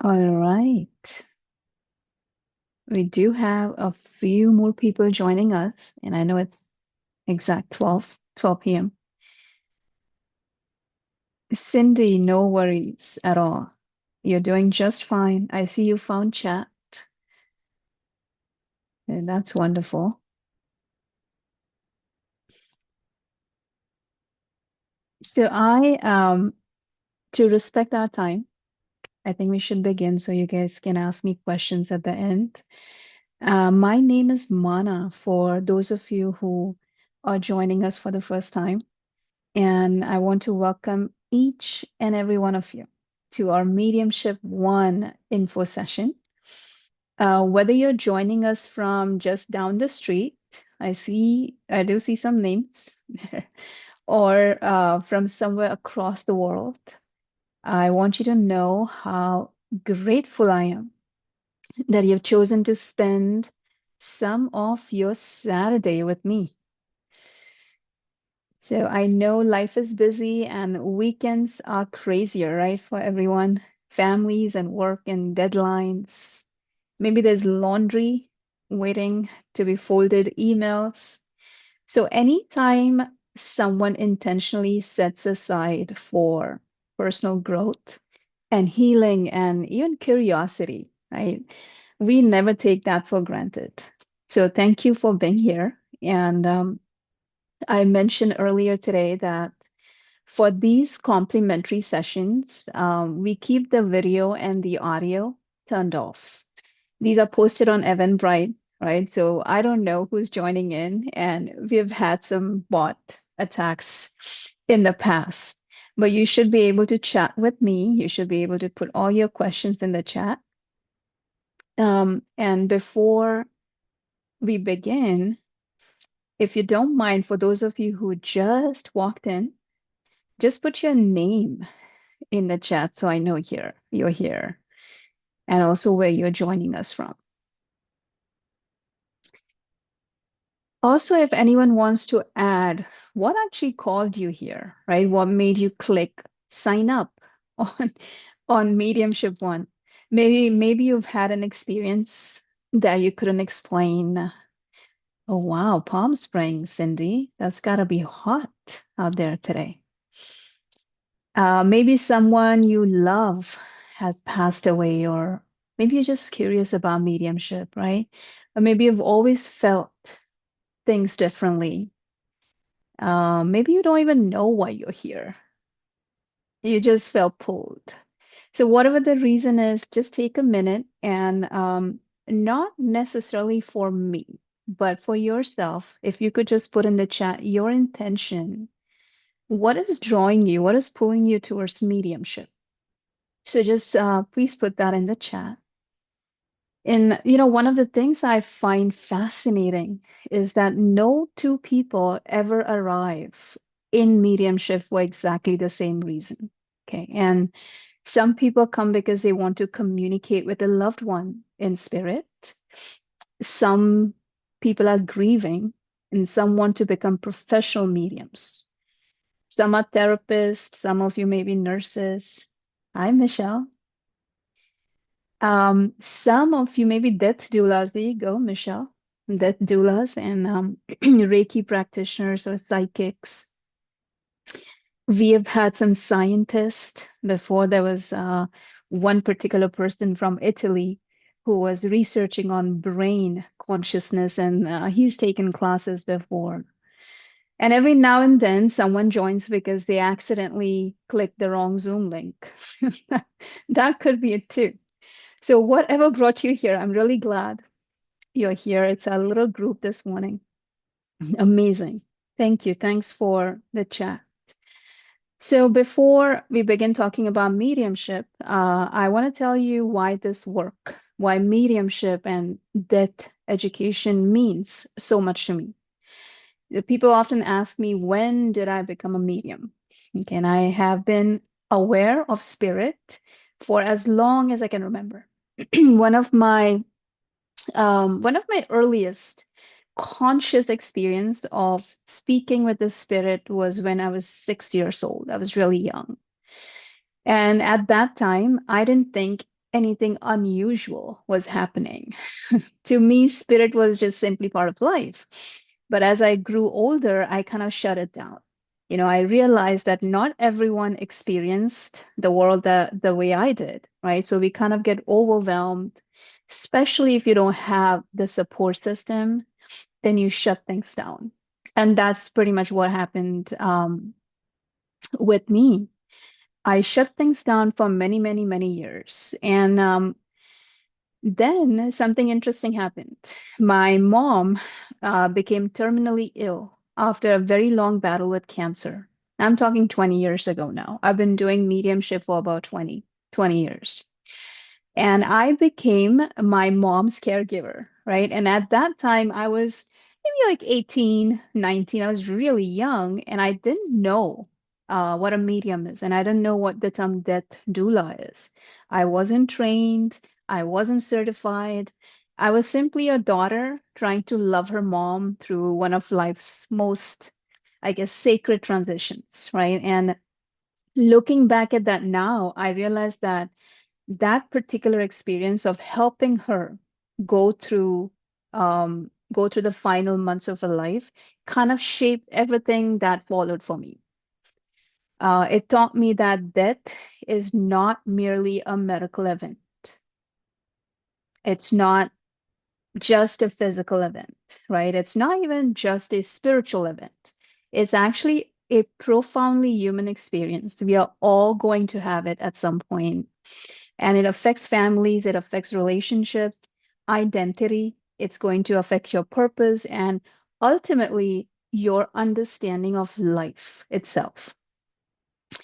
All right. We do have a few more people joining us, and I know it's exact 12 p.m. Cindy, no worries at all. You're doing just fine. I see you found chat, and that's wonderful. So to respect our time, I think we should begin so you guys can ask me questions at the end. My name is Mana for those of you who are joining us for the first time. And I want to welcome each and every one of you to our Mediumship 1 info session. Whether you're joining us from just down the street, I do see some names, or from somewhere across the world, I want you to know how grateful I am that you've chosen to spend some of your Saturday with me. So I know life is busy and weekends are crazier, right, for everyone. Families and work and deadlines. Maybe there's laundry waiting to be folded, emails. So anytime someone intentionally sets aside for personal growth and healing and even curiosity, right? We never take that for granted. So thank you for being here. And I mentioned earlier today that for these complimentary sessions, we keep the video and the audio turned off. These are posted on Eventbrite, right? So I don't know who's joining in, and we've had some bot attacks in the past. But you should be able to chat with me. You should be able to put all your questions in the chat. And before we begin, if you don't mind, for those of you who just walked in, just put your name in the chat so I know you're here and also where you're joining us from. Also, if anyone wants to add what actually called you here, right? What made you click sign up on Mediumship One? Maybe you've had an experience that you couldn't explain. Oh wow, Palm Springs, Cindy. That's gotta be hot out there today. Maybe someone you love has passed away, or maybe you're just curious about mediumship, right? Or maybe you've always felt things differently. Maybe you don't even know why you're here. You just felt pulled. So, whatever the reason is, just take a minute and not necessarily for me, but for yourself, if you could just put in the chat your intention. What is drawing you? What is pulling you towards mediumship? So just please put that in the chat. And one of the things I find fascinating is that no two people ever arrive in mediumship for exactly the same reason. Okay. And some people come because they want to communicate with a loved one in spirit. Some people are grieving, and some want to become professional mediums. Some are therapists, some of you may be nurses. Hi, Michelle. Some of you may be death doulas. There you go, Michelle. Death doulas and Reiki practitioners or psychics. We have had some scientists before. There was one particular person from Italy who was researching on brain consciousness, and he's taken classes before. And every now and then, someone joins because they accidentally clicked the wrong Zoom link. That could be it too. So, whatever brought you here, I'm really glad you're here. It's a little group this morning. Amazing. Thank you. Thanks for the chat. So before we begin talking about mediumship, I want to tell you why this work, why mediumship and death education means so much to me. The people often ask me, when did I become a medium? Okay, and I have been aware of spirit for as long as I can remember. One of my earliest conscious experience of speaking with the spirit was when I was 6 years old. I was really young. And at that time, I didn't think anything unusual was happening. To me, spirit was just simply part of life. But as I grew older, I kind of shut it down. I realized that not everyone experienced the world the way I did, right? So we kind of get overwhelmed, especially if you don't have the support system, then you shut things down. And that's pretty much what happened with me. I shut things down for many, many, many years. And then something interesting happened. My mom became terminally ill after a very long battle with cancer. I'm talking 20 years ago now. I've been doing mediumship for about 20 years. And I became my mom's caregiver, right? And at that time, I was maybe like 18, 19. I was really young and I didn't know what a medium is. And I didn't know what the term death doula is. I wasn't trained, I wasn't certified. I was simply a daughter trying to love her mom through one of life's most, I guess, sacred transitions, right? And looking back at that now, I realized that that particular experience of helping her go through go through the final months of her life kind of shaped everything that followed for me. It taught me that death is not merely a medical event. It's not just a physical event, right? It's not even just a spiritual event. It's actually a profoundly human experience. We are all going to have it at some point, and it affects families, it affects relationships, identity. It's going to affect your purpose and ultimately your understanding of life itself.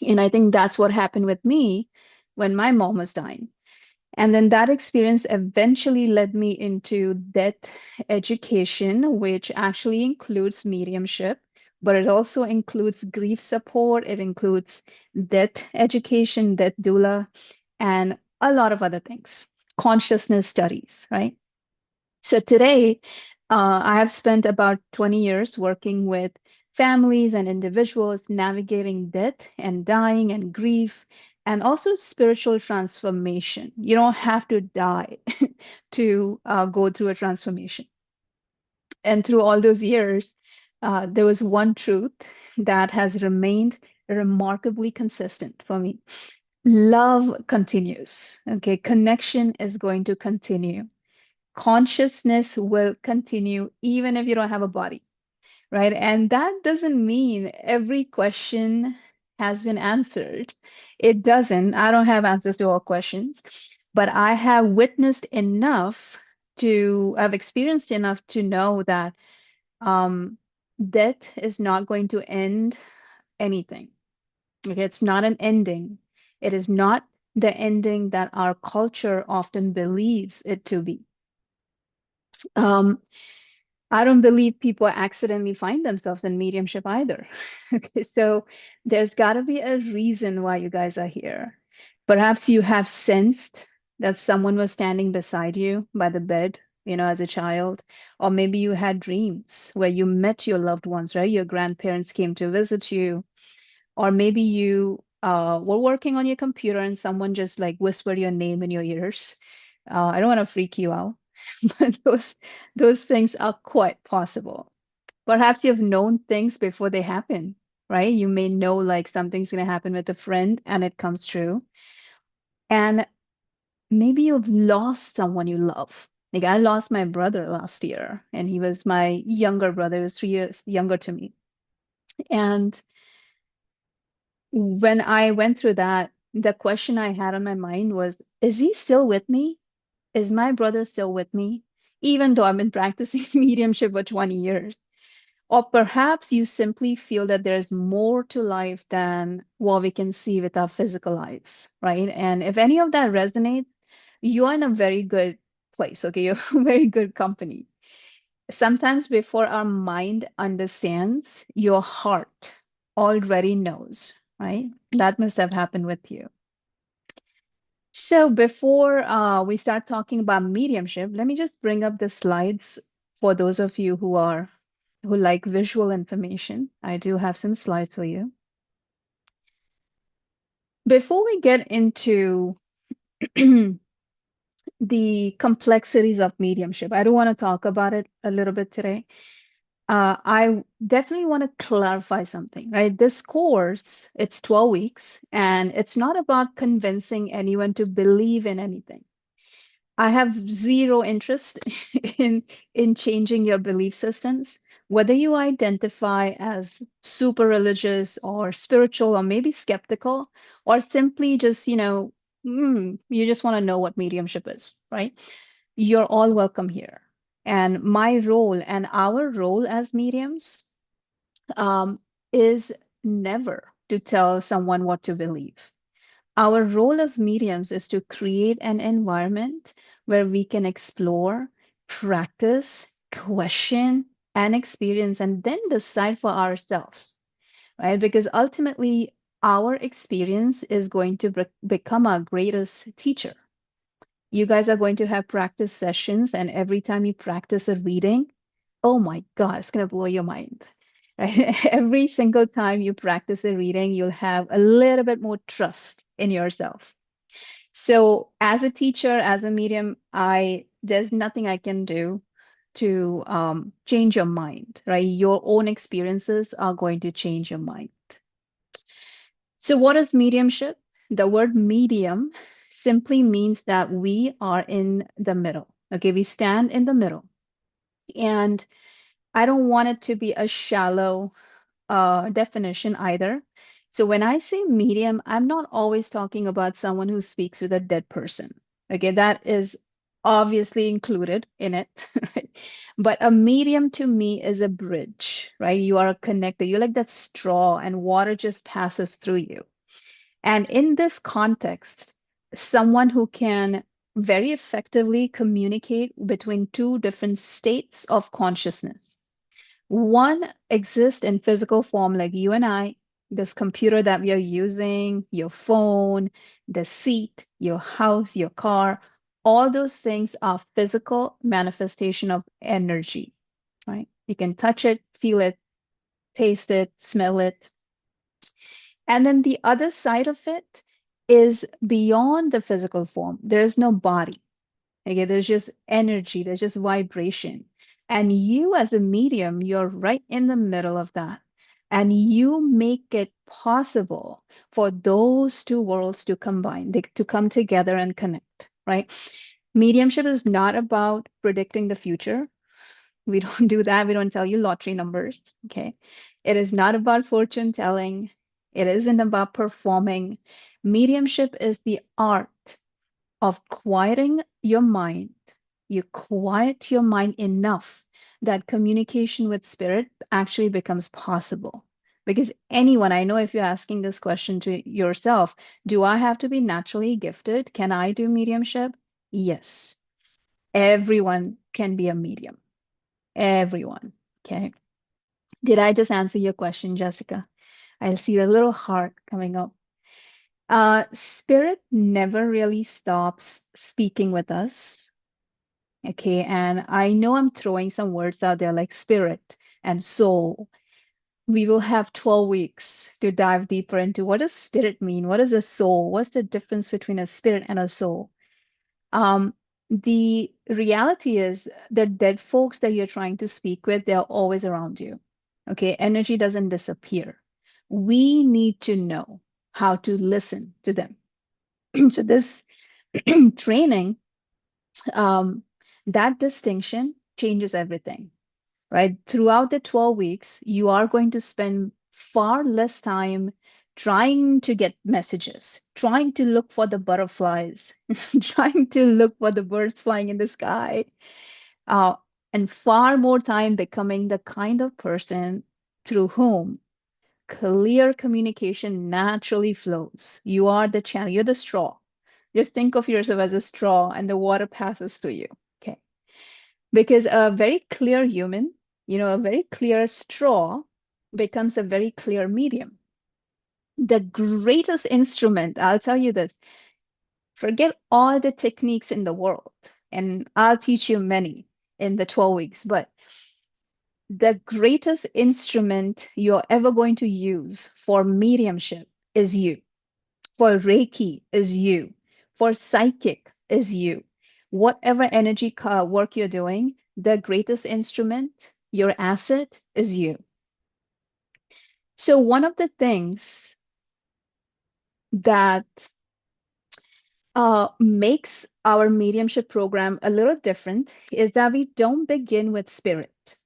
And I think that's what happened with me when my mom was dying. And then that experience eventually led me into death education, which actually includes mediumship, but it also includes grief support, it includes death education, death doula, and a lot of other things, consciousness studies, right? So today, I have spent about 20 years working with families and individuals navigating death and dying and grief and also spiritual transformation. You don't have to die to go through a transformation. And through all those years, there was one truth that has remained remarkably consistent for me. Love continues. Okay, connection is going to continue. Consciousness will continue even if you don't have a body, right? And that doesn't mean every question has been answered. It doesn't. I don't have answers to all questions, but I have witnessed enough I've experienced enough to know that um, death is not going to end anything. Okay, it's not an ending. It is not the ending that our culture often believes it to be. Um, I don't believe people accidentally find themselves in mediumship either. Okay, so there's got to be a reason why you guys are here. Perhaps you have sensed that someone was standing beside you by the bed, as a child, or maybe you had dreams where you met your loved ones, right? Your grandparents came to visit you, or maybe you were working on your computer and someone just like whispered your name in your ears. I don't want to freak you out, but those things are quite possible. Perhaps you've known things before they happen, right? You may know like something's going to happen with a friend and it comes true. And maybe you've lost someone you love. Like I lost my brother last year, and he was my younger brother. He was 3 years younger to me. And when I went through that, the question I had on my mind was, is he still with me? Is my brother still with me? Even though I've been practicing mediumship for 20 years. Or perhaps you simply feel that there's more to life than what we can see with our physical eyes, right? And if any of that resonates, you're in a very good place, okay? You're very good company. Sometimes before our mind understands, your heart already knows, right? That must have happened with you. So before we start talking about mediumship, let me just bring up the slides for those of you who like visual information. I do have some slides for you. Before we get into the complexities of mediumship. I do want to talk about it a little bit today. I definitely want to clarify something, right? This course, it's 12 weeks, and it's not about convincing anyone to believe in anything. I have zero interest in changing your belief systems. Whether you identify as super religious or spiritual or maybe skeptical, or simply just, you just want to know what mediumship is, right? You're all welcome here. And my role and our role as mediums um, is never to tell someone what to believe. Our role as mediums is to create an environment where we can explore, practice, question, and experience, and then decide for ourselves, right? Because ultimately, our experience is going to become our greatest teacher. You guys are going to have practice sessions, and every time you practice a reading, oh my God, it's going to blow your mind. Right? Every single time you practice a reading, you'll have a little bit more trust in yourself. So, as a teacher, as a medium, there's nothing I can do to change your mind, right? Your own experiences are going to change your mind. So, what is mediumship? The word medium simply means that we are in the middle. Okay, we stand in the middle. And I don't want it to be a shallow definition either. So when I say medium, I'm not always talking about someone who speaks with a dead person. Okay, that is obviously included in it, right? But a medium to me is a bridge, right? You are a connector. You're like that straw, and water just passes through you. And in this context, someone who can very effectively communicate between two different states of consciousness. One exists in physical form, like you and I, this computer that we are using, your phone, the seat, your house, your car, all those things are physical manifestation of energy, right? You can touch it, feel it, taste it, smell it. And then the other side of it is beyond the physical form. There is no body. Okay, there's just energy, there's just vibration. And you, as a medium, you're right in the middle of that. And you make it possible for those two worlds to combine, to come together and connect, right? Mediumship is not about predicting the future. We don't do that. We don't tell you lottery numbers, okay? It is not about fortune telling. It isn't about performing. Mediumship is the art of quieting your mind. You quiet your mind enough that communication with spirit actually becomes possible. Because anyone, I know if you're asking this question to yourself, do I have to be naturally gifted? Can I do mediumship? Yes. Everyone can be a medium. Everyone. Okay. Did I just answer your question, Jessica? I see a little heart coming up. Spirit never really stops speaking with us. Okay, and I know I'm throwing some words out there like spirit and soul. We will have 12 weeks to dive deeper into what does spirit mean? What is a soul? What's the difference between a spirit and a soul? Um, the reality is the dead folks that you're trying to speak with, they're always around you. Okay, energy doesn't disappear. We need to know how to listen to them. So this training, um, that distinction changes everything, right? Throughout the 12 weeks, you are going to spend far less time trying to get messages, trying to look for the butterflies, trying to look for the birds flying in the sky, uh, and far more time becoming the kind of person through whom clear communication naturally flows. You are the channel, you're the straw. Just think of yourself as a straw and the water passes through you. Okay. Because a very clear human, a very clear straw becomes a very clear medium. The greatest instrument, I'll tell you this, forget all the techniques in the world, and I'll teach you many in the 12 weeks, but the greatest instrument you're ever going to use for mediumship is you. For Reiki is you. For psychic is you. whatever energy work you're doing, the greatest instrument, your asset is you. So one of the things that makes our mediumship program a little different is that we don't begin with spirit.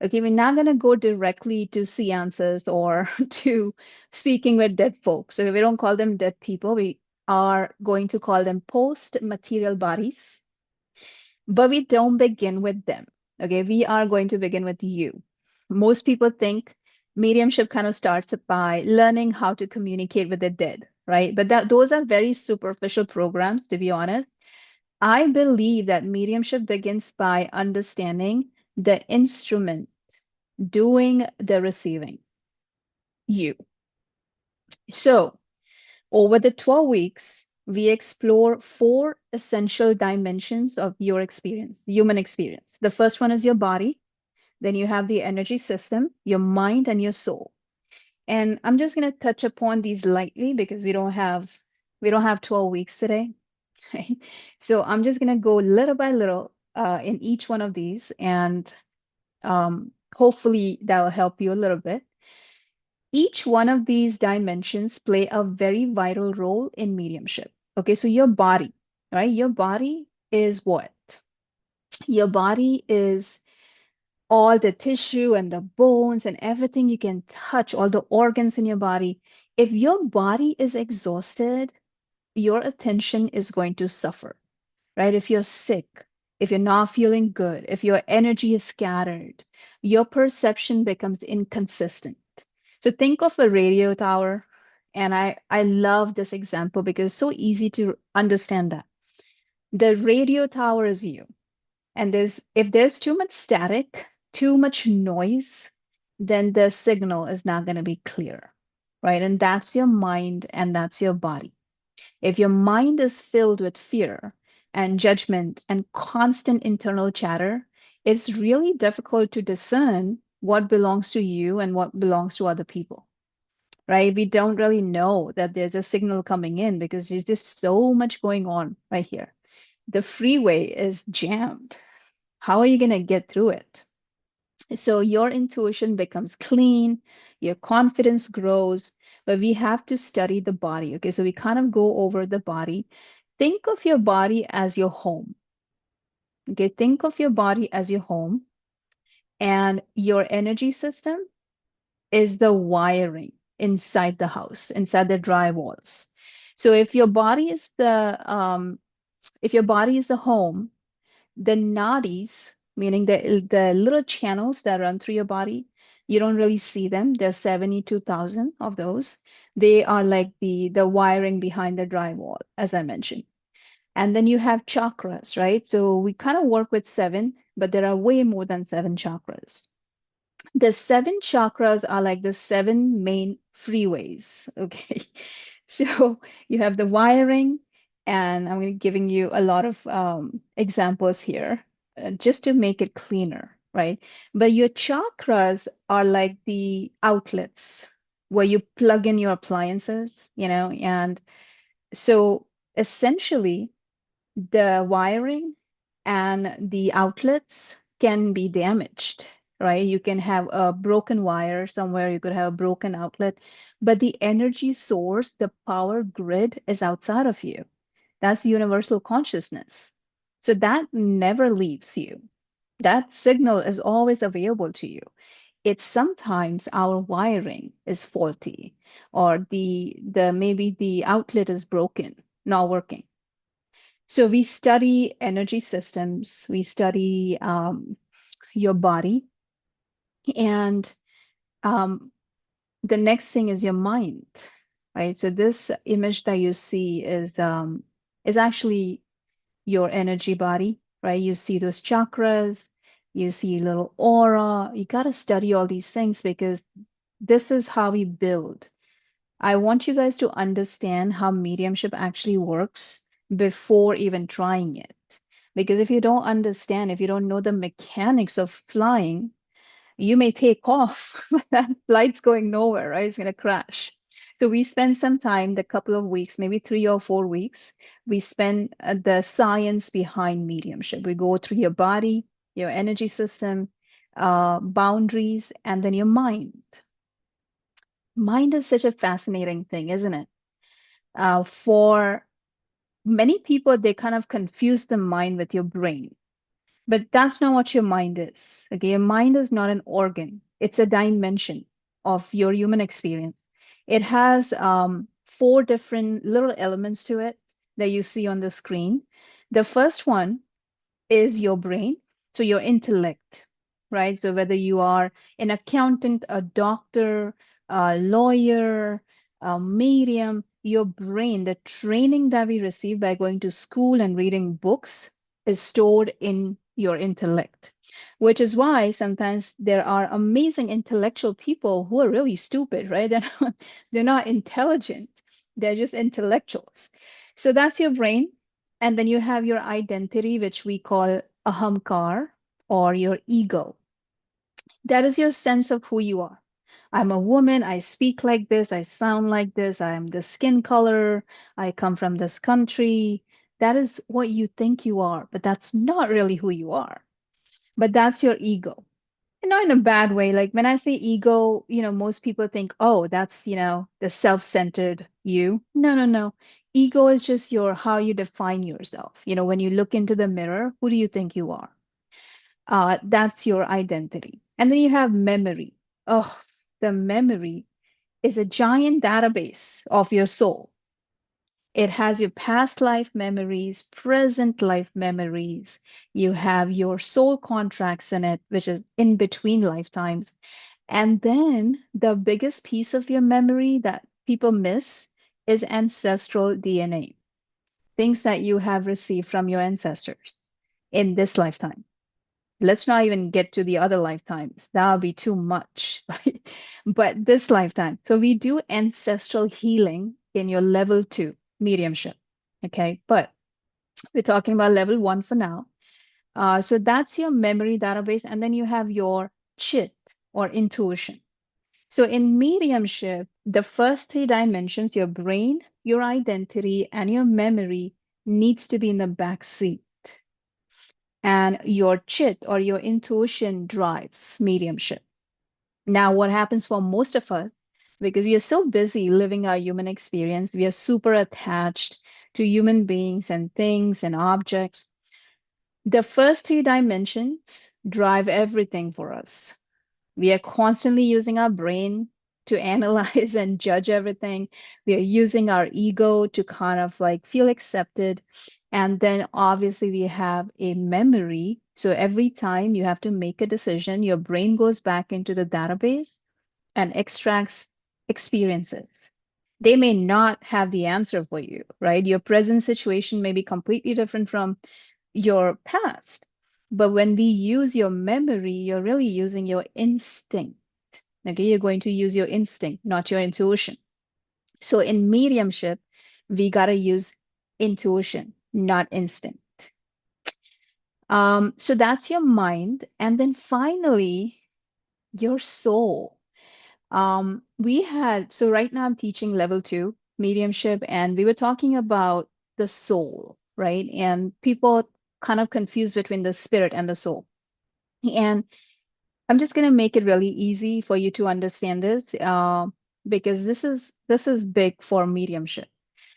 Okay, we're not going to go directly to seances or to speaking with dead folks. So we don't call them dead people. We are going to call them post-material bodies, but we don't begin with them. Okay, we are going to begin with you. Most people think mediumship kind of starts by learning how to communicate with the dead, right? But those are very superficial programs, to be honest. I believe that mediumship begins by understanding the instrument doing the receiving, you. So, over the 12 weeks, we explore four essential dimensions of your experience, human experience. The first one is your body, then you have the energy system, your mind, and your soul. And I'm just going to touch upon these lightly because we don't have 12 weeks today. Right? So I'm just going to go little by little in each one of these, and hopefully that will help you a little bit. Each one of these dimensions play a very vital role in mediumship. Okay, so your body, right? Your body is what? Your body is all the tissue and the bones and everything you can touch, all the organs in your body. If your body is exhausted, your attention is going to suffer, right? If you're sick, if you're not feeling good, if your energy is scattered, your perception becomes inconsistent. So think of a radio tower, and I love this example because it's so easy to understand that. The radio tower is you, and if there's too much static, too much noise, then the signal is not going to be clear, right? And that's your mind and that's your body. If your mind is filled with fear and judgment and constant internal chatter, it's really difficult to discern what belongs to you and what belongs to other people, right? We don't really know that there's a signal coming in because there's just so much going on right here. The freeway is jammed. How are you going to get through it? So your intuition becomes clean, your confidence grows, but we have to study the body. Okay, so we kind of go over the body. Think of your body as your home. Okay, think of your body as your home, and your energy system is the wiring inside the house, inside the drywalls. So if your body is the home, the nadis, meaning the little channels that run through your body, you don't really see them. There's 72,000 of those. They are like the wiring behind the drywall, as I mentioned. And then you have chakras, right? So we kind of work with seven, but there are way more than seven chakras. The seven chakras are like the seven main freeways, okay? So you have the wiring, and I'm giving you a lot of examples here just to make it cleaner, right? But your chakras are like the outlets where you plug in your appliances, and so essentially the wiring and the outlets can be damaged, right? You can have a broken wire somewhere, you could have a broken outlet, but the energy source, the power grid is outside of you. That's universal consciousness. So that never leaves you. That signal is always available to you. It's sometimes our wiring is faulty, or the maybe the outlet is broken, not working. So we study energy systems, we study your body, and um, the next thing is your mind, right? So this image that you see is actually your energy body, right? You see those chakras, you see little aura. You got to study all these things because this is how we build. I want you guys to understand how mediumship actually works before even trying it. Because if you don't understand, if you don't know the mechanics of flying, you may take off, but that flight's going nowhere, right? It's going to crash. So we spend some time, the couple of weeks, maybe 3 or 4 weeks, we spend the science behind mediumship. We go through your body, your energy system, boundaries, and then your mind. Mind is such a fascinating thing, isn't it? For many people, they kind of confuse the mind with your brain. But that's not what your mind is. Okay, your mind is not an organ. It's a dimension of your human experience. It has four different little elements to it that you see on the screen. The first one is your brain, so your intellect, right? So whether you are an accountant, a doctor, a lawyer, a medium, your brain, the training that we receive by going to school and reading books is stored in your intellect, which is why sometimes there are amazing intellectual people who are really stupid, right? They're not intelligent, they're just intellectuals. So that's your brain. And then you have your identity, which we call ahamkar, or your ego. That is your sense of who you are. I'm a woman, I speak like this, I sound like this, I'm the skin color, I come from this country. That is what you think you are, but that's not really who you are. But that's your ego. And not in a bad way. Like when I say ego, most people think, oh, that's, the self-centered you. No, no, no. Ego is just your how you define yourself. When you look into the mirror, who do you think you are? That's your identity. And then you have memory. Oh, the memory is a giant database of your soul. It has your past life memories, present life memories. You have your soul contracts in it, which is in between lifetimes. And then the biggest piece of your memory that people miss is ancestral DNA, things that you have received from your ancestors in this lifetime. Let's not even get to the other lifetimes. That would be too much, right? But this lifetime. So we do ancestral healing in your level 2 mediumship. Okay. But we're talking about level 1 for now. So that's your memory database. And then you have your chit or intuition. So in mediumship, the first three dimensions, your brain, your identity, and your memory needs to be in the back seat. And your chit or your intuition drives mediumship. Now, what happens for most of us, because we are so busy living our human experience, we are super attached to human beings and things and objects. The first three dimensions drive everything for us. We are constantly using our brain to analyze and judge everything. We are using our ego to kind of like feel accepted. And then obviously we have a memory. So every time you have to make a decision, your brain goes back into the database and extracts experiences. They may not have the answer for you, right? Your present situation may be completely different from your past. But when we use your memory, you're really using your instinct. Okay, you're going to use your instinct, not your intuition. So in mediumship, we got to use intuition, not instinct. So that's your mind. And then finally, your soul. So right now I'm teaching level 2 mediumship, and we were talking about the soul, right? And people kind of confused between the spirit and the soul. And I'm just going to make it really easy for you to understand this, because this is big for mediumship.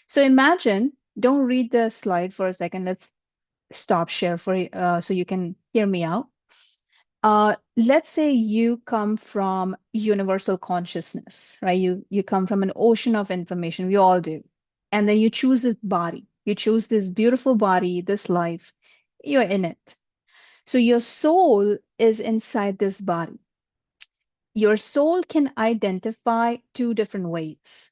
So imagine, don't read the slide for a second. Let's stop share so you can hear me out. Let's say you come from universal consciousness, right? You come from an ocean of information. We all do. And then you choose this body. You choose this beautiful body, this life. You're in it. So your soul is inside this body. Your soul can identify two different ways.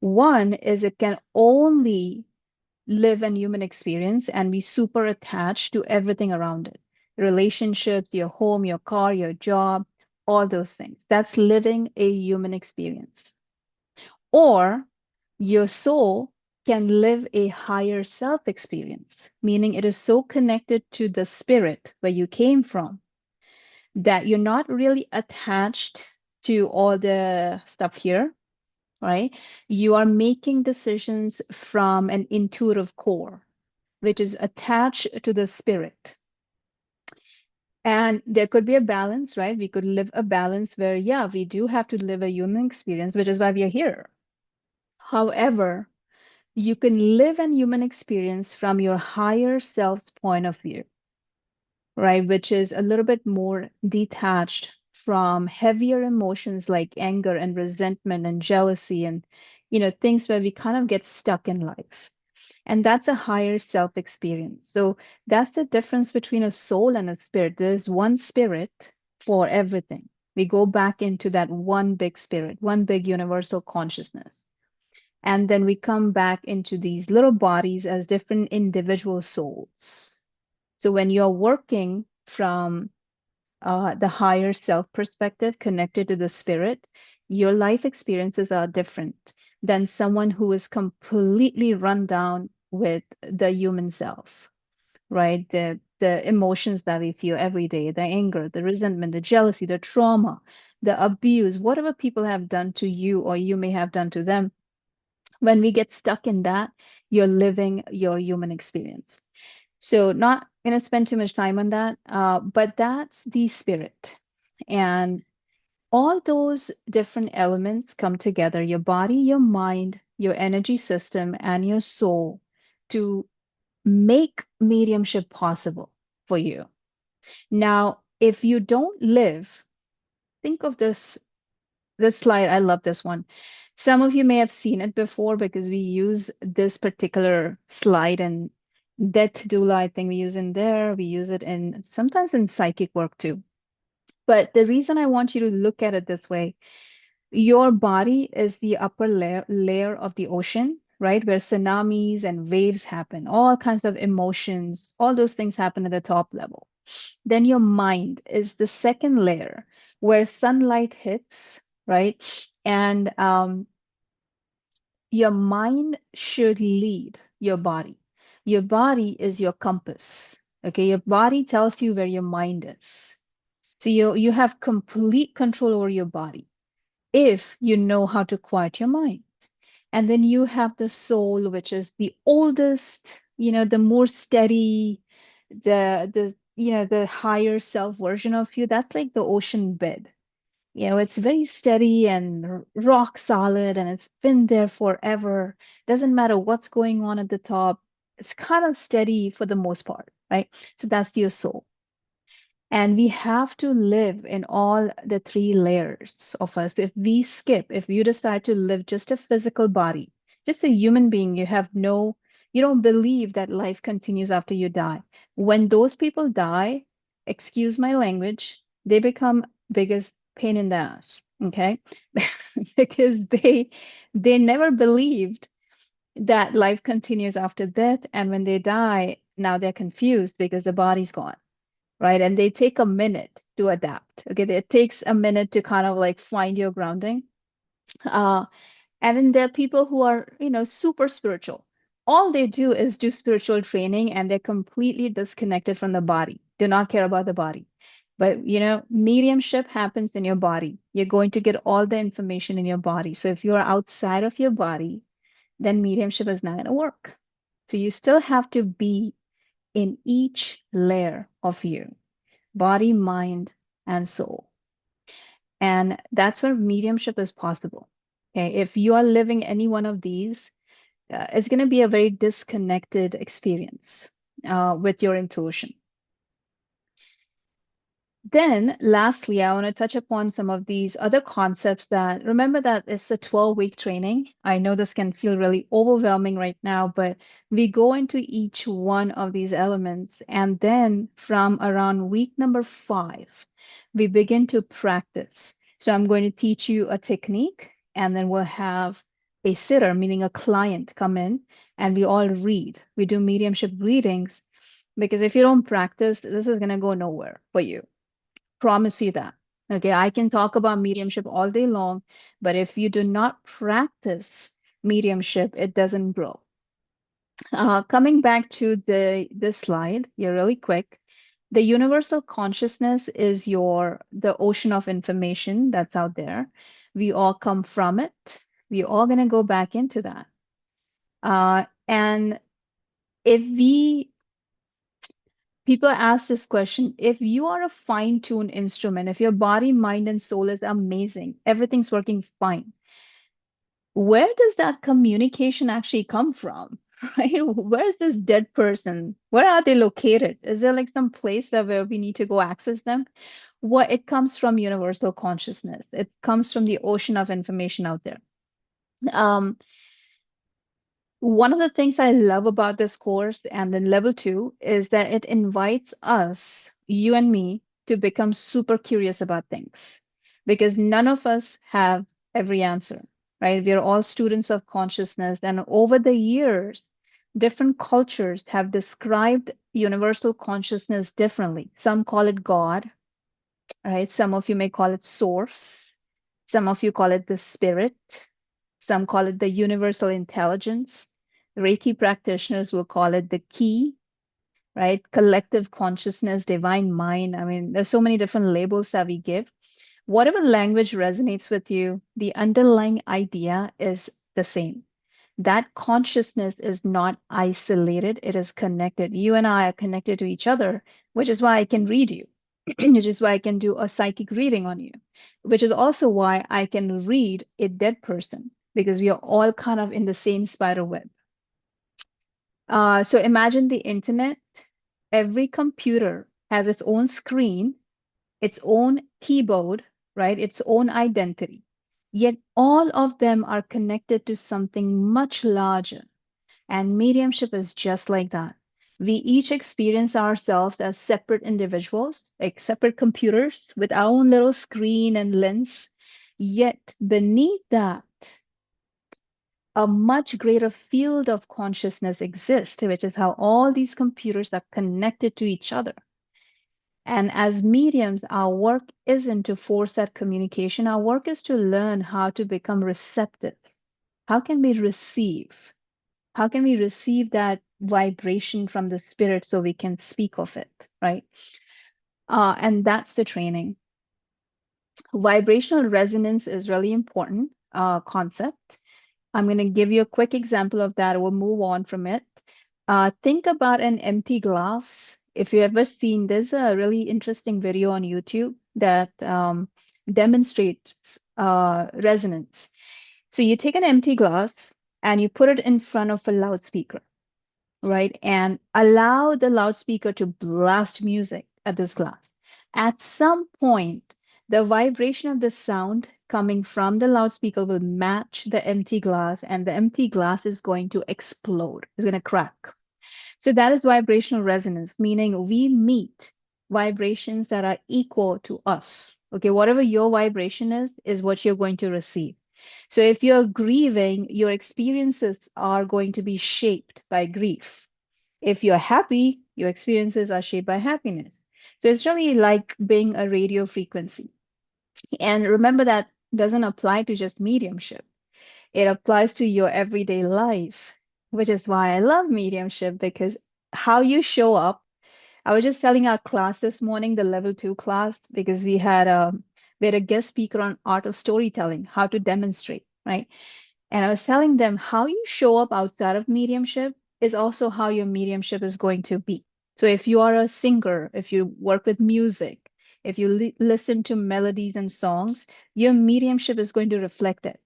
One is it can only live in human experience and be super attached to everything around it. Relationships, your home, your car, your job, all those things. That's living a human experience. Or your soul can live a higher self experience, meaning it is so connected to the spirit where you came from that you're not really attached to all the stuff here, right? You are making decisions from an intuitive core, which is attached to the spirit. And there could be a balance, right? We could live a balance where, yeah, we do have to live a human experience, which is why we are here. However, you can live an human experience from your higher self's point of view, right? Which is a little bit more detached from heavier emotions like anger and resentment and jealousy and, things where we kind of get stuck in life. And that's a higher self experience. So that's the difference between a soul and a spirit. There's one spirit for everything. We go back into that one big spirit, one big universal consciousness. And then we come back into these little bodies as different individual souls. So when you're working from the higher self perspective connected to the spirit, your life experiences are different than someone who is completely run down with the human self, right? The emotions that we feel every day, the anger, the resentment, the jealousy, the trauma, the abuse, whatever people have done to you or you may have done to them. When we get stuck in that, you're living your human experience. So not going to spend too much time on that, but that's the spirit. And all those different elements come together, your body, your mind, your energy system, and your soul to make mediumship possible for you. Now, if you don't live, think of this slide. I love this one. Some of you may have seen it before because we use this particular slide in death doula. I think we use in there. We use it in sometimes in psychic work too. But the reason I want you to look at it this way, your body is the upper layer of the ocean, right? Where tsunamis and waves happen, all kinds of emotions, all those things happen at the top level. Then your mind is the second layer where sunlight hits, right? And your mind should lead your body. Your body is your compass. Okay, your body tells you where your mind is. So you have complete control over your body if you know how to quiet your mind. And then you have the soul, which is the oldest, the more steady, the higher self version of you. That's like the ocean bed. It's very steady and rock solid, and it's been there forever. Doesn't matter what's going on at the top. It's kind of steady for the most part, right? So that's your soul. And we have to live in all the three layers of us. If you decide to live just a physical body, just a human being, you don't believe that life continues after you die. When those people die, excuse my language, they become biggest pain in the ass, okay? Because they never believed that life continues after death. And when they die, now they're confused because the body's gone, right? And they take a minute to adapt. Okay, it takes a minute to kind of like find your grounding. And then there are people who are, super spiritual. All they do is do spiritual training and they're completely disconnected from the body, do not care about the body. But, mediumship happens in your body. You're going to get all the information in your body. So if you're outside of your body, then mediumship is not going to work. So you still have to be in each layer of you, body, mind, and soul. And that's where mediumship is possible. Okay, if you are living any one of these, it's going to be a very disconnected experience with your intuition. Then, lastly, I want to touch upon some of these other concepts that remember that it's a 12-week training. I know this can feel really overwhelming right now, but we go into each one of these elements. And then from around week number 5, we begin to practice. So I'm going to teach you a technique, and then we'll have a sitter, meaning a client, come in, and we all read. We do mediumship readings because if you don't practice, this is going to go nowhere for you. Promise you that. Okay, I can talk about mediumship all day long, but if you do not practice mediumship, it doesn't grow. Coming back to this slide, you're really quick. The universal consciousness is the ocean of information that's out there. We all come from it. We're all going to go back into that. And if we, people ask this question, if you are a fine-tuned instrument, if your body, mind, and soul is amazing, everything's working fine, where does that communication actually come from? Right? Where's this dead person? Where are they located? Is there like some place that where we need to go access them? What it comes from universal consciousness. It comes from the ocean of information out there. Um, One of the things I love about this course and then level two is that it invites us, you and me, to become super curious about things because none of us have every answer, right? We are all students of consciousness, and over the years, different cultures have described universal consciousness differently. Some call it God, right? Some of you may call it source. Some of you call it the spirit. Some call it the universal intelligence. Reiki practitioners will call it the key, right? Collective consciousness, divine mind. I mean, there's so many different labels that we give. Whatever language resonates with you, the underlying idea is the same. That consciousness is not isolated, it is connected. You and I are connected to each other, which is why I can read you, which is why I can do a psychic reading on you, which is also why I can read a dead person, because we are all kind of in the same spider web. So imagine the internet. Every computer has its own screen, its own keyboard, right? Its own identity. Yet all of them are connected to something much larger. And mediumship is just like that. We each experience ourselves as separate individuals, like separate computers with our own little screen and lens. Yet beneath that, a much greater field of consciousness exists, which is how all these computers are connected to each other. And as mediums, our work isn't to force that communication. Our work is to learn how to become receptive. How can we receive? How can we receive that vibration from the spirit so we can speak of it, right? And that's the training. Vibrational resonance is really important concept. I'm going to give you a quick example of that. We'll move on from it. Think about an empty glass. If you've ever seen, there's a really interesting video on YouTube that demonstrates resonance. So you take an empty glass and you put it in front of a loudspeaker, right? And allow the loudspeaker to blast music at this glass. At some point, the vibration of the sound coming from the loudspeaker will match the empty glass, and the empty glass is going to explode. It's going to crack. So that is vibrational resonance, meaning we meet vibrations that are equal to us. Okay, whatever your vibration is what you're going to receive. So if you're grieving, your experiences are going to be shaped by grief. If you're happy, your experiences are shaped by happiness. So it's really like being a radio frequency. And remember that doesn't apply to just mediumship. It applies to your everyday life, which is why I love mediumship, because how you show up. I was just telling our class this morning, the level two class, because we had a guest speaker on art of storytelling, how to demonstrate, right? And I was telling them how you show up outside of mediumship is also how your mediumship is going to be. So if you are a singer, if you work with music, if you listen to melodies and songs, your mediumship is going to reflect it.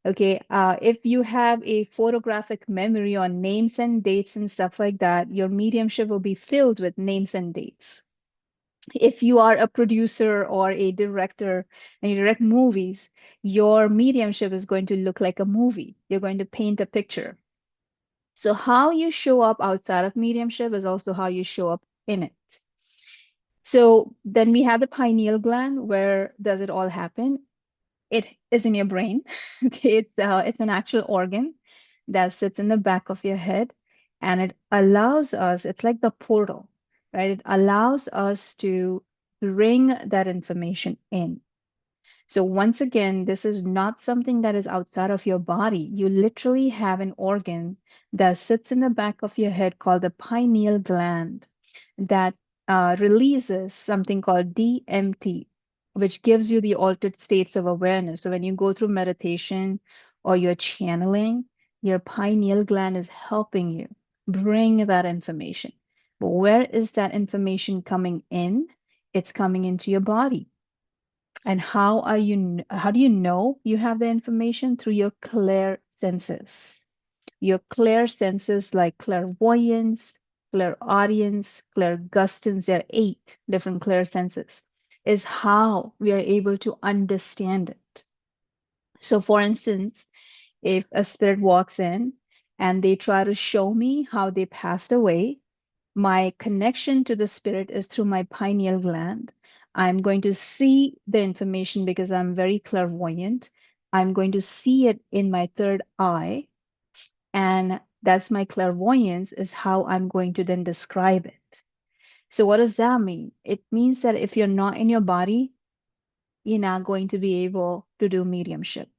Okay, if you have a photographic memory on names and dates and stuff like that, your mediumship will be filled with names and dates. If you are a producer or a director and you direct movies, your mediumship is going to look like a movie. You're going to paint a picture. So how you show up outside of mediumship is also how you show up in it. So then we have the pineal gland. Where does it all happen? It is in your brain. Okay, it's an actual organ that sits in the back of your head, and it allows us, it's like the portal, right? It allows us to bring that information in. So once again, this is not something that is outside of your body. You literally have an organ that sits in the back of your head called the pineal gland that releases something called DMT, which gives you the altered states of awareness. So when you go through meditation or you're channeling, your pineal gland is helping you bring that information. But where is that information coming in? It's coming into your body. And how do you know you have the information? Through your clear senses. Your clear senses like clairvoyance, clairaudience, clairgustance, there are 8 different clear senses, is how we are able to understand it. So for instance, if a spirit walks in and they try to show me how they passed away, my connection to the spirit is through my pineal gland. I'm going to see the information because I'm very clairvoyant. I'm going to see it in my third eye. And that's my clairvoyance, is how I'm going to then describe it. So, what does that mean? It means that if you're not in your body, you're not going to be able to do mediumship.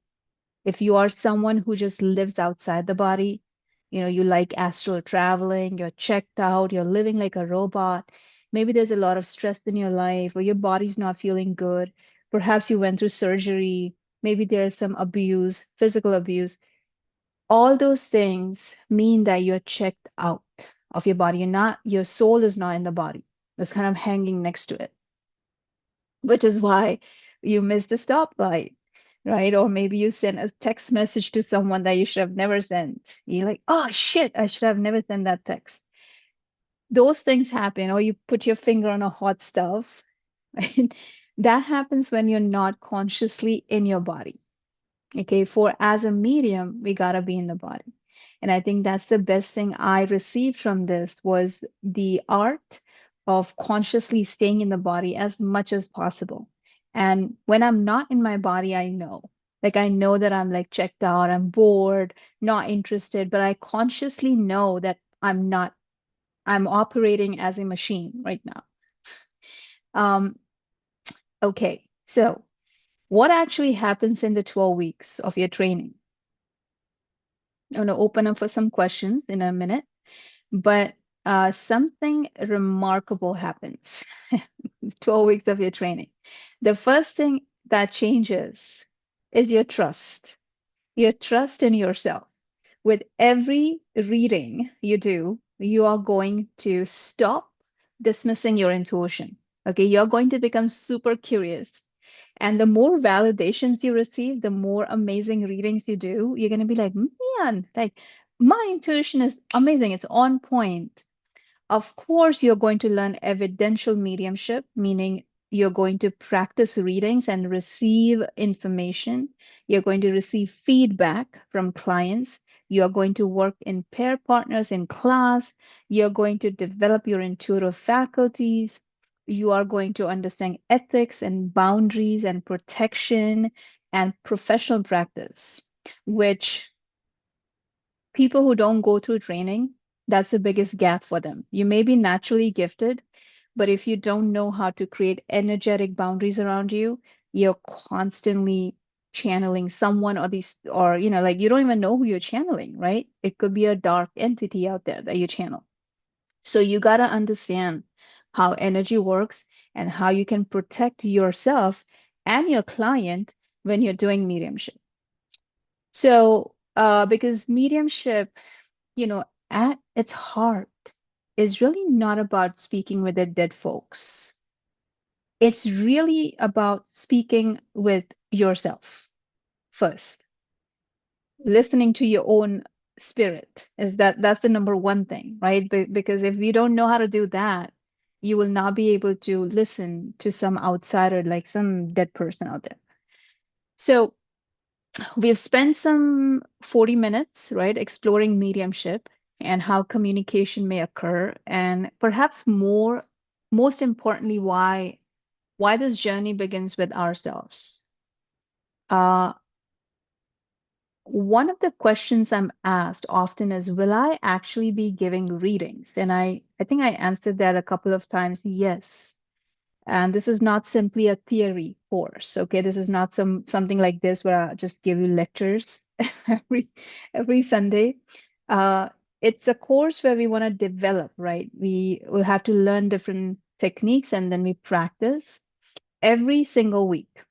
If you are someone who just lives outside the body, you like astral traveling, you're checked out, you're living like a robot, maybe there's a lot of stress in your life, or your body's not feeling good. Perhaps you went through surgery, maybe there's some abuse, physical abuse. All those things mean that you're checked out of your body. Your soul is not in the body. It's kind of hanging next to it, which is why you missed the stoplight, right? Or maybe you sent a text message to someone that you should have never sent. You're like, oh shit, I should have never sent that text. Those things happen, or you put your finger on a hot stove, right? That happens when you're not consciously in your body. Okay, for as a medium, we gotta be in the body. And I think that's the best thing I received from this was the art of consciously staying in the body as much as possible. And when I'm not in my body, I know. Like I know that I'm like checked out, I'm bored, not interested, but I consciously know that I'm operating as a machine right now. Um, okay, so what actually happens in the 12 weeks of your training? I'm going to open up for some questions in a minute, but something remarkable happens 12 weeks of your training. The first thing that changes is your trust in yourself. With every reading you do, you are going to stop dismissing your intuition. Okay, you're going to become super curious. And the more validations you receive, the more amazing readings you do, you're going to be like, man, like my intuition is amazing. It's on point. Of course, you're going to learn evidential mediumship, meaning you're going to practice readings and receive information. You're going to receive feedback from clients. You're going to work in pair partners in class. You're going to develop your intuitive faculties. You are going to understand ethics and boundaries and protection and professional practice, which people who don't go through training, that's the biggest gap for them. You may be naturally gifted, but if you don't know how to create energetic boundaries around you, you're constantly channeling someone or like you don't even know who you're channeling, right? It could be a dark entity out there that you channel. So you got to understand how energy works and how you can protect yourself and your client when you're doing mediumship. So, because mediumship, at its heart, is really not about speaking with the dead folks. It's really about speaking with yourself first, listening to your own spirit. That's the number one thing, right? Because if you don't know how to do that, you will not be able to listen to some outsider, like some dead person out there. So we've spent some 40 minutes, right, exploring mediumship and how communication may occur, and perhaps most importantly, why this journey begins with ourselves. Uh, One of the questions I'm asked often is, will I actually be giving readings? And I think I answered that a couple of times, yes. And this is not simply a theory course, okay? This is not something like this where I just give you lectures every Sunday. Uh, it's a course where we want to develop, right? We will have to learn different techniques and then we practice every single week.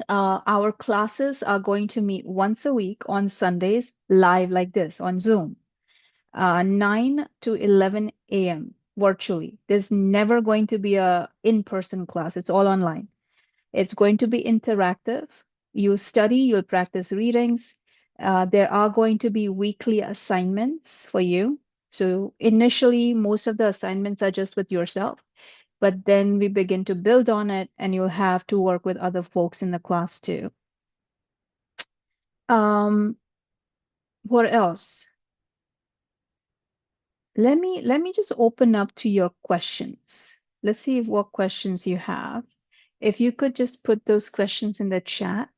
Our classes are going to meet once a week on Sundays, live like this on Zoom, 9 to 11 a.m. virtually. There's never going to be a in-person class. It's all online. It's going to be interactive. You'll study, you'll practice readings. There are going to be weekly assignments for you. So initially, most of the assignments are just with yourself, but then we begin to build on it, and you'll have to work with other folks in the class too. Um, what else? Let me just open up to your questions. Let's see what questions you have. If you could just put those questions in the chat,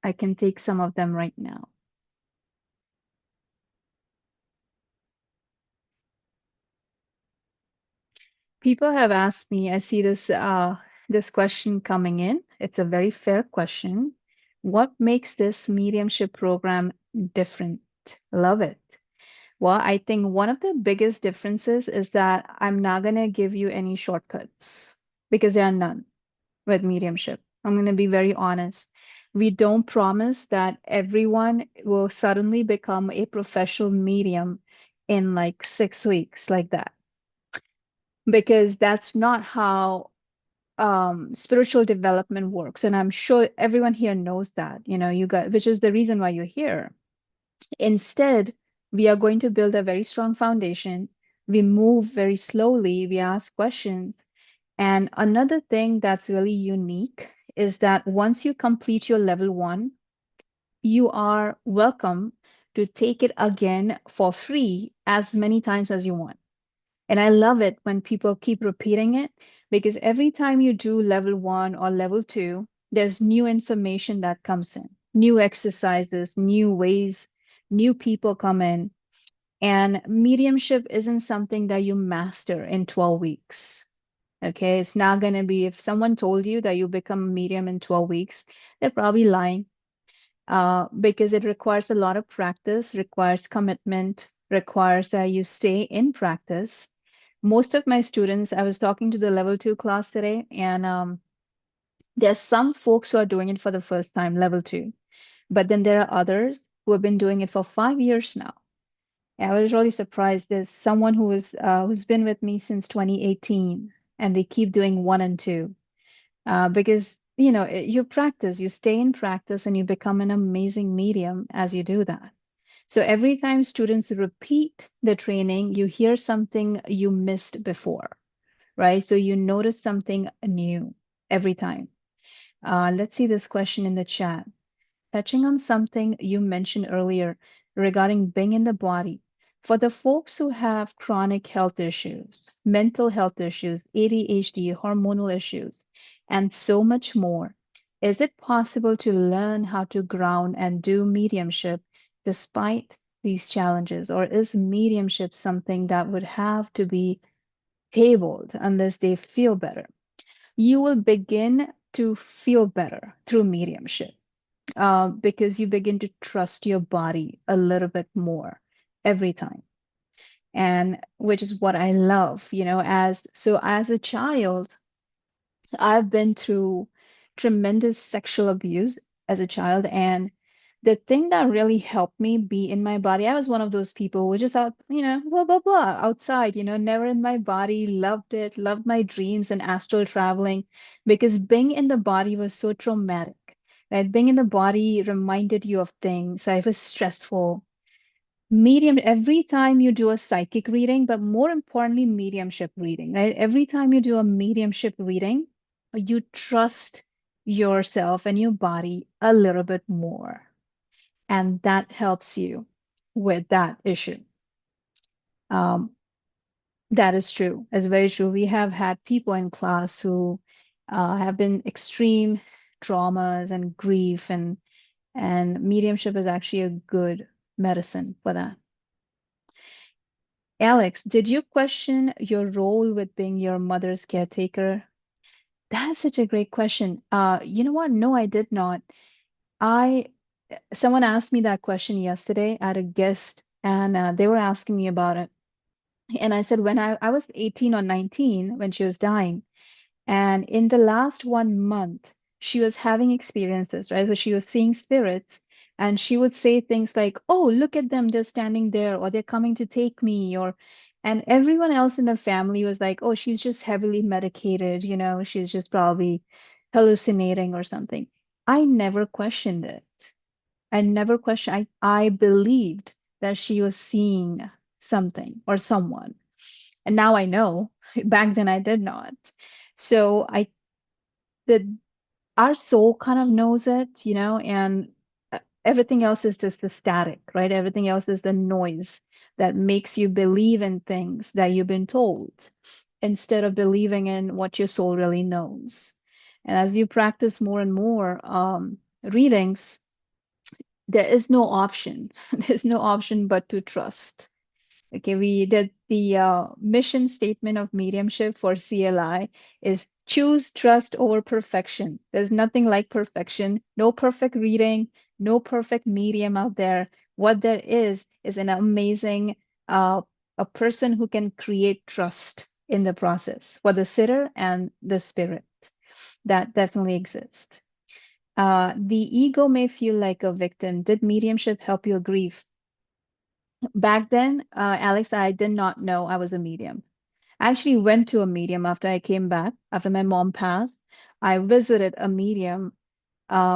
I can take some of them right now. People have asked me, I see this question coming in. It's a very fair question. What makes this mediumship program different? Love it. Well, I think one of the biggest differences is that I'm not going to give you any shortcuts because there are none with mediumship. I'm going to be very honest. We don't promise that everyone will suddenly become a professional medium in like 6 weeks, like that, because that's not how spiritual development works. And I'm sure everyone here knows that, you got, which is the reason why you're here. Instead, we are going to build a very strong foundation. We move very slowly. We ask questions. And another thing that's really unique is that once you complete your level 1, you are welcome to take it again for free as many times as you want. And I love it when people keep repeating it, because every time you do level 1 or level 2, there's new information that comes in, new exercises, new ways, new people come in. And mediumship isn't something that you master in 12 weeks. Okay, it's not going to be, if someone told you that you become a medium in 12 weeks, they're probably lying, because it requires a lot of practice, requires commitment, requires that you stay in practice. Most of my students, I was talking to the level 2 class today, and there's some folks who are doing it for the first time, level 2, but then there are others who have been doing it for 5 years now. And I was really surprised. There's someone who's been with me since 2018, and they keep doing 1 and 2, because you practice, you stay in practice, and you become an amazing medium as you do that. So every time students repeat the training, you hear something you missed before, right? So you notice something new every time. Let's see this question in the chat. Touching on something you mentioned earlier regarding being in the body. For the folks who have chronic health issues, mental health issues, ADHD, hormonal issues, and so much more, is it possible to learn how to ground and do mediumship despite these challenges? Or is mediumship something that would have to be tabled unless they feel better? You will begin to feel better through mediumship, because you begin to trust your body a little bit more every time. And which is what I love, as a child, I've been through tremendous sexual abuse as a child. And the thing that really helped me be in my body, I was one of those people who were just out, blah, blah, blah, outside, never in my body, loved it, loved my dreams and astral traveling, because being in the body was so traumatic, right? Being in the body reminded you of things. I was stressful. Medium, every time you do a psychic reading, but more importantly, mediumship reading, right? Every time you do a mediumship reading, you trust yourself and your body a little bit more. And that helps you with that issue. Um, that is true. It's very true. We have had people in class who have been extreme traumas and grief, and mediumship is actually a good medicine for that. Alex, did you question your role with being your mother's caretaker? That is such a great question. You know what? No, I did not. I Someone asked me that question yesterday at a guest, and they were asking me about it. And I said when I was 18 or 19 when she was dying, and in the last 1 month, she was having experiences, right? So she was seeing spirits, and she would say things like, "Oh, look at them, they're standing there, or they're coming to take me," or and everyone else in the family was like, "Oh, she's just heavily medicated, she's just probably hallucinating or something." I never questioned it. I never questioned. I believed that she was seeing something or someone. And now I know. Back then I did not. So the our soul kind of knows it, and everything else is just the static, right? Everything else is the noise that makes you believe in things that you've been told instead of believing in what your soul really knows. And as you practice more and more readings, there is no option. There's no option but to trust. Okay, we did the mission statement of mediumship for CLI is choose trust over perfection. There's nothing like perfection. No perfect reading, no perfect medium out there. What there is an amazing a person who can create trust in the process for the sitter and the spirit. That definitely exists. The ego may feel like a victim. Did mediumship help your grief? Back then, Alex, I did not know I was a medium. I actually went to a medium after I came back, after my mom passed. I visited a medium,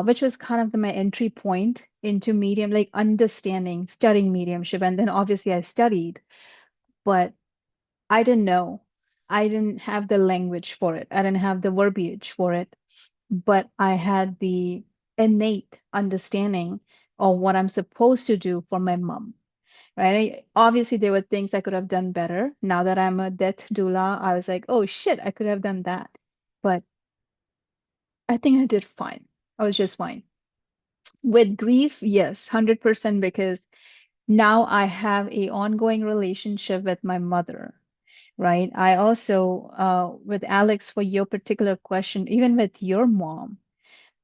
which was kind of my entry point into medium, like understanding, studying mediumship. And then obviously I studied, but I didn't know. I didn't have the language for it. I didn't have the verbiage for it, but I had the innate understanding of what I'm supposed to do for my mom, right? Obviously, there were things I could have done better. Now that I'm a death doula, I was like, oh shit, I could have done that. But I think I did fine. I was just fine. With grief, yes, 100% because now I have a ongoing relationship with my mother, right? I also, with Alex, for your particular question, even with your mom,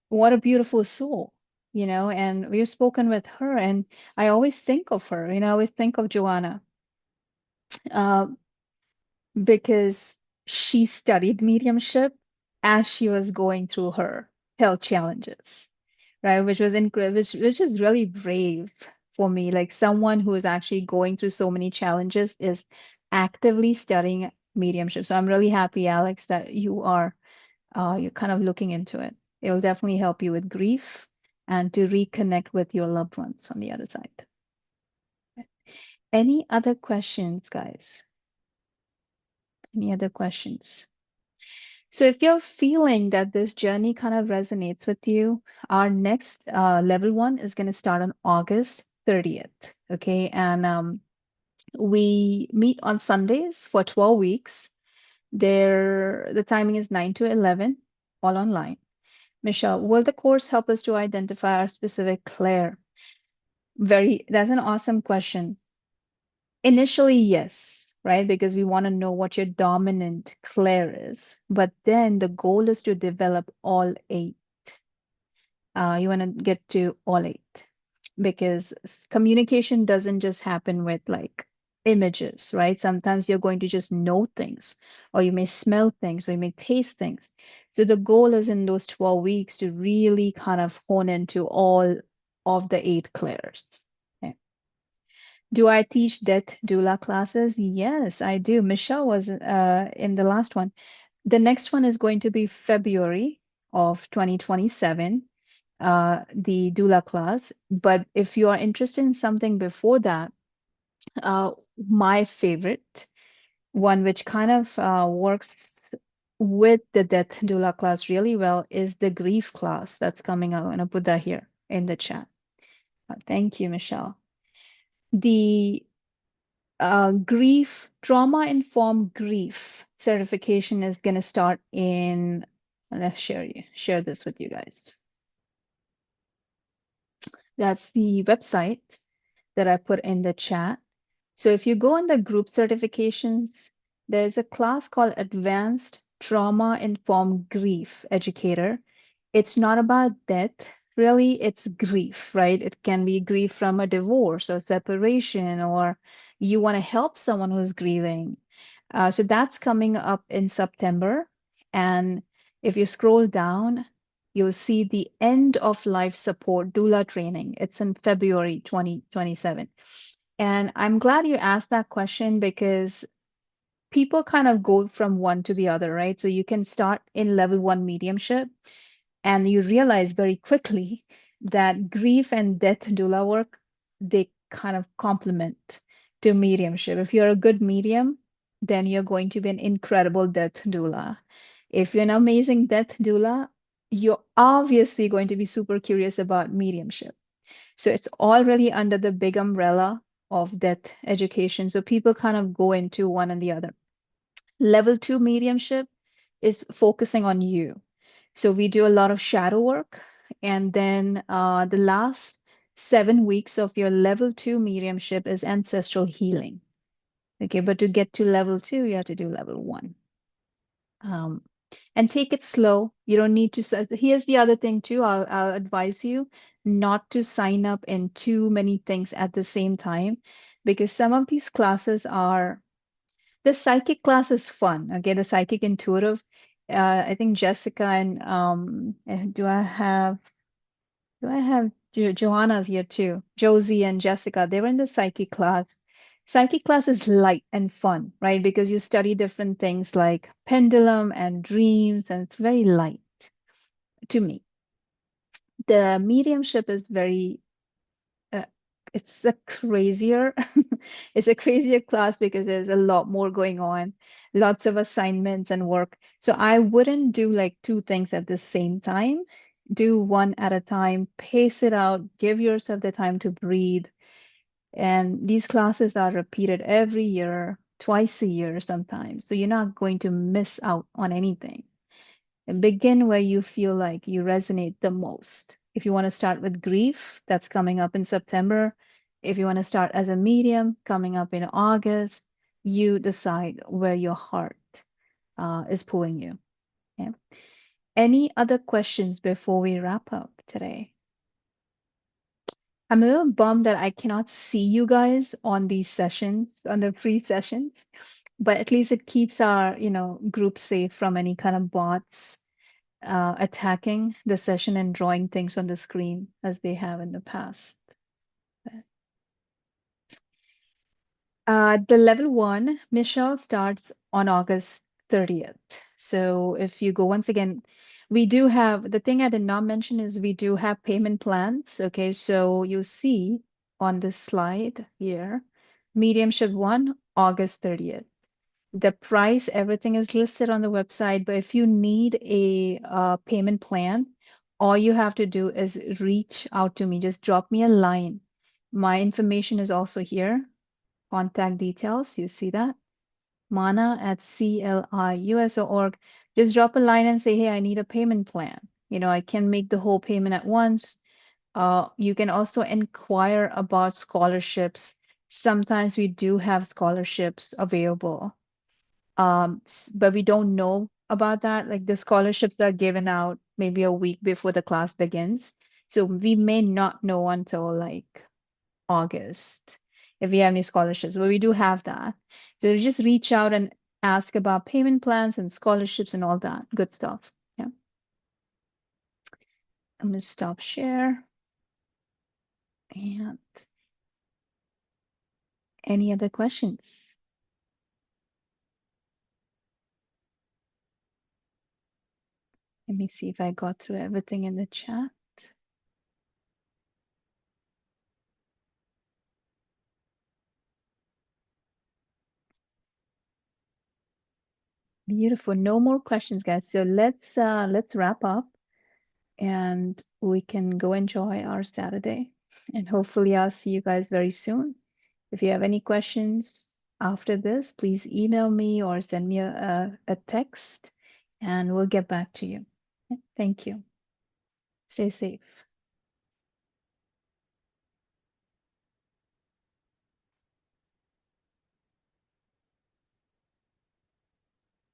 what a beautiful soul, and we've spoken with her, and I always think of her, I always think of Joanna. Uh, because she studied mediumship as she was going through her health challenges, right? Which was incredible, which is really brave for me. Like someone who is actually going through so many challenges is actively studying mediumship. So I'm really happy, Alex, that you're kind of looking into it. It will definitely help you with grief and to reconnect with your loved ones on the other side. Any other questions, guys? Any other questions? So if you're feeling that this journey kind of resonates with you, our next level one is going to start on August 30th. Okay. And we meet on Sundays for 12 weeks. The timing is 9 to 11, all online. Michelle, will the course help us to identify our specific clair? That's an awesome question. Initially, yes, right? Because we want to know what your dominant clair is. But then the goal is to develop all eight. You want to get to all eight because communication doesn't just happen with like images, right? Sometimes you're going to just know things, or you may smell things, or you may taste things. So the goal is in those 12 weeks to really kind of hone into all of the eight clairs. Okay. Do I teach death doula classes? Yes, I do. Michelle was in the last one. The next one is going to be February of 2027, the doula class. But if you are interested in something before that, my favorite one, which kind of works with the death doula class really well, is the grief class that's coming out. And I'll put that here in the chat. Thank you, Michelle. The trauma-informed grief certification is going to start in, let's share this with you guys. That's the website that I put in the chat. So if you go on the group certifications, there's a class called Advanced Trauma-Informed Grief Educator. It's not about death, really, it's grief, right? It can be grief from a divorce or separation, or you want to help someone who's grieving. So that's coming up in September. And if you scroll down, you'll see the end of life support doula training. It's in February 2027. And I'm glad you asked that question because people kind of go from one to the other, right? So you can start in level one mediumship and you realize very quickly that grief and death doula work, they kind of complement to mediumship. If you're a good medium, then you're going to be an incredible death doula. If you're an amazing death doula, you're obviously going to be super curious about mediumship. So it's already under the big umbrella of death education. So people kind of go into one and the other. Level two mediumship is focusing on you. So we do a lot of shadow work. And then the last 7 weeks of your level two mediumship is ancestral healing. Okay, but to get to level two, you have to do level one. Um, and take it slow. You don't need to. Here's the other thing too. I'll advise you not to sign up in too many things at the same time, because some of these classes are the psychic class is fun. Okay, the psychic intuitive. I think Jessica and do I have Joanna's here too? Josie and Jessica. They were in the psychic class. Psychic class is light and fun, right? Because you study different things like pendulum and dreams, and it's very light to me. The mediumship is very uh, it's a crazier it's a crazier class because there's a lot more going on, lots of assignments and work. So I wouldn't do like two things at the same time. Do one at a time, pace it out, give yourself the time to breathe. And these classes are repeated every year, twice a year sometimes. So you're not going to miss out on anything. And begin where you feel like you resonate the most. If you want to start with grief, that's coming up in September. If you want to start as a medium, coming up in August, you decide where your heart is pulling you. Okay. Any other questions before we wrap up today? I'm a little bummed that I cannot see you guys on these sessions, on the free sessions, but at least it keeps our, group safe from any kind of bots attacking the session and drawing things on the screen as they have in the past. The level one, Michelle, starts on August 30th. So if you go, once again, we do have, the thing I did not mention is we do have payment plans. Okay, so you see on this slide here, Mediumship 1, August 30th. The price, everything is listed on the website, but if you need a payment plan, all you have to do is reach out to me. Just drop me a line. My information is also here. Contact details, you see that? Mana at clius.org. Just drop a line and say, hey, I need a payment plan. I can make the whole payment at once. You can also inquire about scholarships. Sometimes we do have scholarships available. But we don't know about that. Like the scholarships are given out maybe a week before the class begins. So we may not know until like August if we have any scholarships, but we do have that. So just reach out and ask about payment plans and scholarships and all that good stuff. Yeah. I'm gonna stop share. And any other questions? Let me see if I got through everything in the chat. Beautiful. No more questions, guys. So let's wrap up and we can go enjoy our Saturday. And hopefully I'll see you guys very soon. If you have any questions after this, please email me or send me a text and we'll get back to you. Thank you. Stay safe.